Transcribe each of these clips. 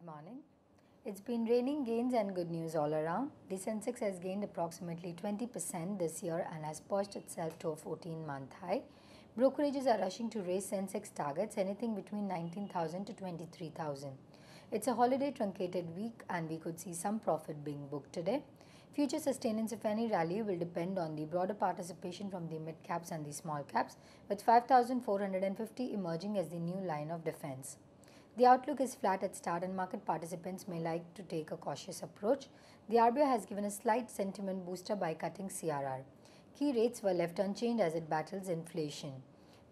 Good morning. It's been raining gains and good news all around. The Sensex has gained approximately 20% this year and has perched itself to a 14-month high. Brokerages are rushing to raise Sensex targets anything between 19,000 to 23,000. It's a holiday truncated week and we could see some profit being booked today. Future sustenance, if any, rally will depend on the broader participation from the mid caps and the small caps, with 5,450 emerging as the new line of defense. The outlook is flat at start and market participants may like to take a cautious approach. The RBI has given a slight sentiment booster by cutting CRR. Key rates were left unchanged as it battles inflation.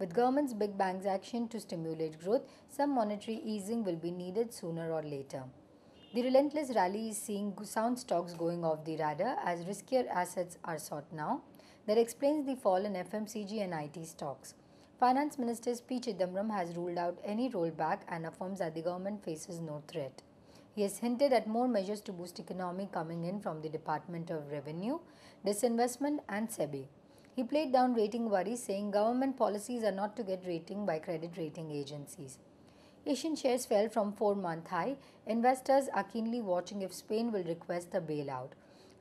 With government's big bangs action to stimulate growth, some monetary easing will be needed sooner or later. The relentless rally is seeing sound stocks going off the radar as riskier assets are sought now. That explains the fall in FMCG and IT stocks. Finance Minister P. Chidambaram has ruled out any rollback and affirms that the government faces no threat. He has hinted at more measures to boost economy coming in from the Department of Revenue, Disinvestment and SEBI. He played down rating worries, saying government policies are not to get rating by credit rating agencies. Asian shares fell from 4-month high. Investors are keenly watching if Spain will request a bailout.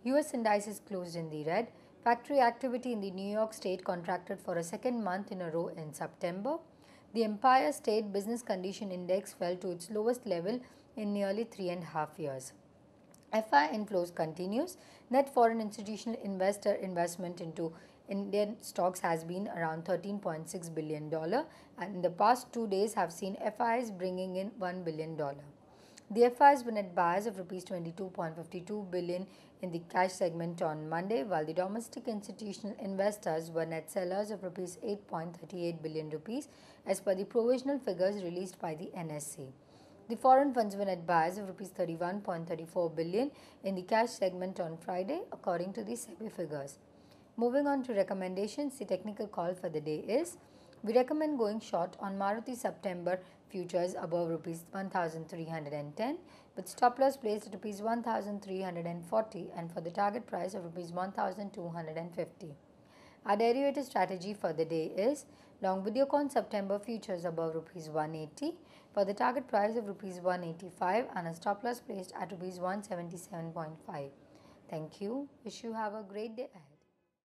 US indices closed in the red. Factory activity in the New York State contracted for a second month in a row in September. The Empire State Business Condition Index fell to its lowest level in nearly 3.5 years. FI inflows continues. Net foreign institutional investor investment into Indian stocks has been around $13.6 billion and in the past 2 days have seen FIs bringing in $1 billion. The FIs were net buyers of Rs 22.52 billion in the cash segment on Monday, while the domestic institutional investors were net sellers of Rs 8.38 billion as per the provisional figures released by the NSE. The foreign funds were net buyers of Rs 31.34 billion in the cash segment on Friday, according to the SEBI figures. Moving on to recommendations, the technical call for the day is: we recommend going short on Maruti September futures above Rs 1,310 with stop loss placed at Rs 1,340 and for the target price of Rs 1,250. Our derivative strategy for the day is long Videocon September futures above Rs 180 for the target price of Rs 185 and a stop loss placed at Rs 177.5. Thank you. Wish you have a great day ahead.